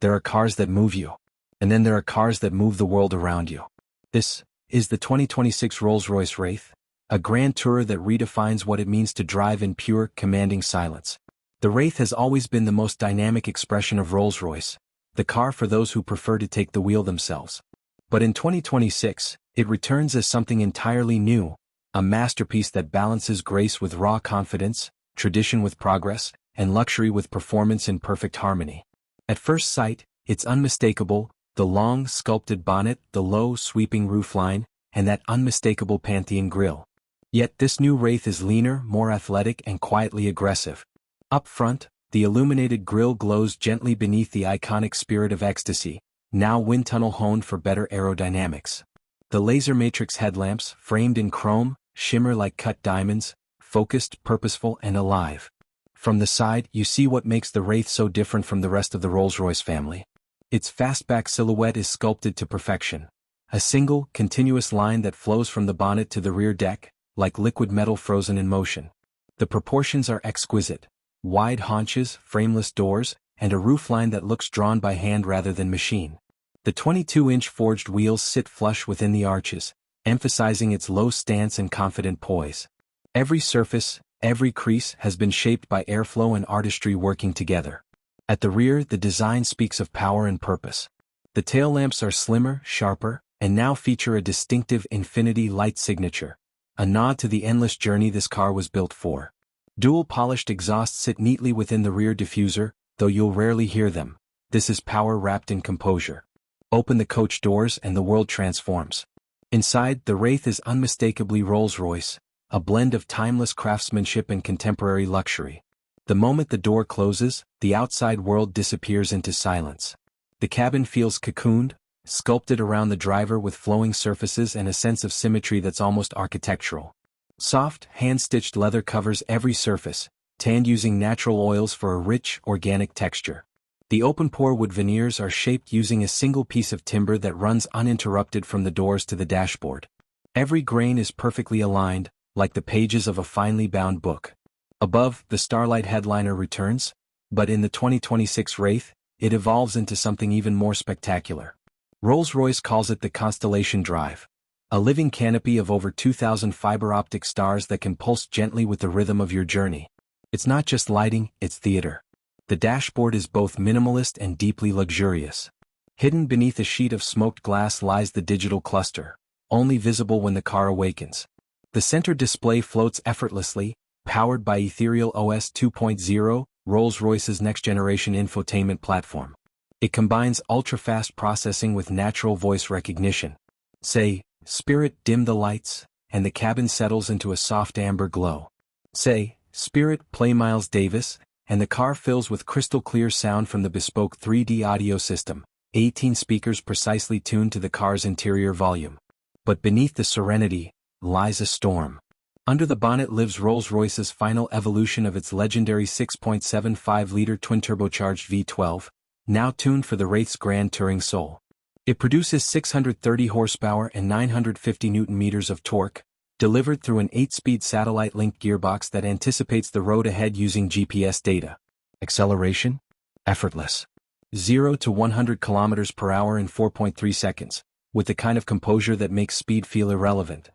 There are cars that move you. And then there are cars that move the world around you. This is the 2026 Rolls-Royce Wraith, a grand tourer that redefines what it means to drive in pure, commanding silence. The Wraith has always been the most dynamic expression of Rolls-Royce, the car for those who prefer to take the wheel themselves. But in 2026, it returns as something entirely new, a masterpiece that balances grace with raw confidence, tradition with progress, and luxury with performance in perfect harmony. At first sight, it's unmistakable: the long, sculpted bonnet, the low, sweeping roofline, and that unmistakable Pantheon grille. Yet this new Wraith is leaner, more athletic, and quietly aggressive. Up front, the illuminated grille glows gently beneath the iconic Spirit of Ecstasy, now wind tunnel honed for better aerodynamics. The laser matrix headlamps, framed in chrome, shimmer like cut diamonds, focused, purposeful, and alive. From the side, you see what makes the Wraith so different from the rest of the Rolls-Royce family. Its fastback silhouette is sculpted to perfection. A single, continuous line that flows from the bonnet to the rear deck, like liquid metal frozen in motion. The proportions are exquisite: wide haunches, frameless doors, and a roofline that looks drawn by hand rather than machine. The 22-inch forged wheels sit flush within the arches, emphasizing its low stance and confident poise. Every surface, every crease has been shaped by airflow and artistry working together. At the rear, the design speaks of power and purpose. The tail lamps are slimmer, sharper, and now feature a distinctive infinity light signature, a nod to the endless journey this car was built for. Dual polished exhausts sit neatly within the rear diffuser, though you'll rarely hear them. This is power wrapped in composure. Open the coach doors and the world transforms. Inside, the Wraith is unmistakably Rolls-Royce, a blend of timeless craftsmanship and contemporary luxury. The moment the door closes, the outside world disappears into silence. The cabin feels cocooned, sculpted around the driver with flowing surfaces and a sense of symmetry that's almost architectural. Soft, hand-stitched leather covers every surface, tanned using natural oils for a rich, organic texture. The open-pore wood veneers are shaped using a single piece of timber that runs uninterrupted from the doors to the dashboard. Every grain is perfectly aligned, like the pages of a finely bound book. Above, the Starlight headliner returns, but in the 2026 Wraith, it evolves into something even more spectacular. Rolls-Royce calls it the Constellation Drive, a living canopy of over 2,000 fiber-optic stars that can pulse gently with the rhythm of your journey. It's not just lighting, it's theater. The dashboard is both minimalist and deeply luxurious. Hidden beneath a sheet of smoked glass lies the digital cluster, only visible when the car awakens. The center display floats effortlessly, powered by Ethereal OS 2.0, Rolls-Royce's next-generation infotainment platform. It combines ultra-fast processing with natural voice recognition. Say, "Spirit, dim the lights," and the cabin settles into a soft amber glow. Say, "Spirit, play Miles Davis," and the car fills with crystal-clear sound from the bespoke 3D audio system, 18 speakers precisely tuned to the car's interior volume. But beneath the serenity lies a storm. Under the bonnet lives Rolls-Royce's final evolution of its legendary 6.75-liter twin-turbocharged V12, now tuned for the Wraith's grand touring soul. It produces 630 horsepower and 950 newton-meters of torque, delivered through an 8-speed satellite-linked gearbox that anticipates the road ahead using GPS data. Acceleration? Effortless. 0 to 100 km per hour in 4.3 seconds, with the kind of composure that makes speed feel irrelevant.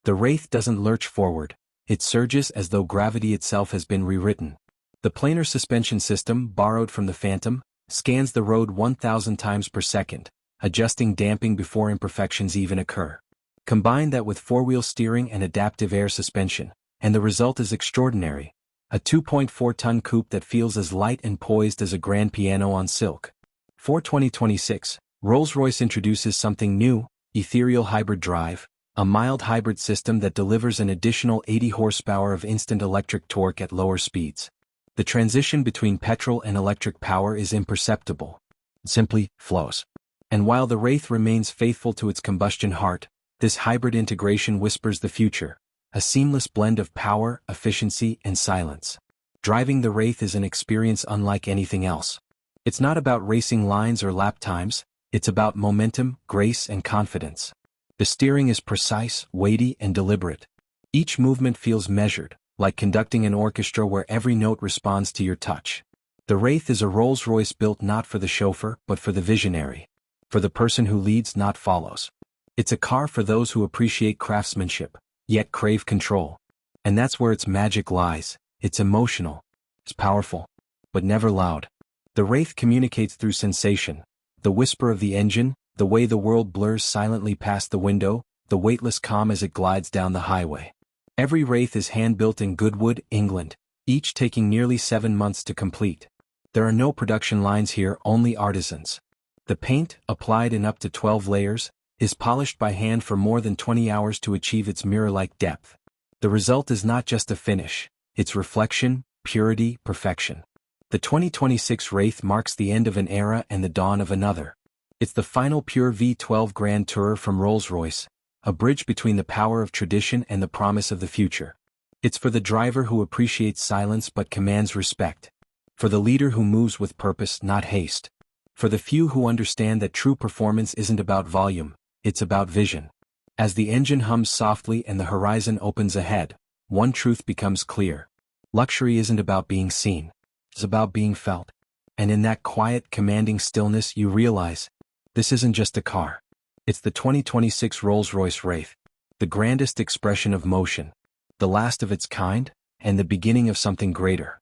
The Wraith doesn't lurch forward, it surges as though gravity itself has been rewritten. The planar suspension system, borrowed from the Phantom, scans the road 1,000 times per second, adjusting damping before imperfections even occur. Combine that with four-wheel steering and adaptive air suspension, and the result is extraordinary: a 2.4-ton coupe that feels as light and poised as a grand piano on silk. For 2026, Rolls-Royce introduces something new: Ethereal Hybrid Drive, a mild hybrid system that delivers an additional 80 horsepower of instant electric torque at lower speeds. The transition between petrol and electric power is imperceptible. It simply flows. And while the Wraith remains faithful to its combustion heart, this hybrid integration whispers the future, a seamless blend of power, efficiency, and silence. Driving the Wraith is an experience unlike anything else. It's not about racing lines or lap times, it's about momentum, grace, and confidence. The steering is precise, weighty, and deliberate. Each movement feels measured, like conducting an orchestra where every note responds to your touch. The Wraith is a Rolls-Royce built not for the chauffeur but for the visionary. For the person who leads, not follows. It's a car for those who appreciate craftsmanship, yet crave control. And that's where its magic lies. It's emotional. It's powerful. But never loud. The Wraith communicates through sensation. The whisper of the engine, the way the world blurs silently past the window, the weightless calm as it glides down the highway. Every Wraith is hand-built in Goodwood, England, each taking nearly 7 months to complete. There are no production lines here, only artisans. The paint, applied in up to 12 layers, is polished by hand for more than 20 hours to achieve its mirror-like depth. The result is not just a finish, it's reflection, purity, perfection. The 2026 Wraith marks the end of an era and the dawn of another. It's the final pure V12 Grand Tourer from Rolls-Royce, a bridge between the power of tradition and the promise of the future. It's for the driver who appreciates silence but commands respect. For the leader who moves with purpose, not haste. For the few who understand that true performance isn't about volume, it's about vision. As the engine hums softly and the horizon opens ahead, one truth becomes clear. Luxury isn't about being seen. It's about being felt. And in that quiet, commanding stillness you realize, this isn't just a car. It's the 2026 Rolls-Royce Wraith, the grandest expression of motion, the last of its kind, and the beginning of something greater.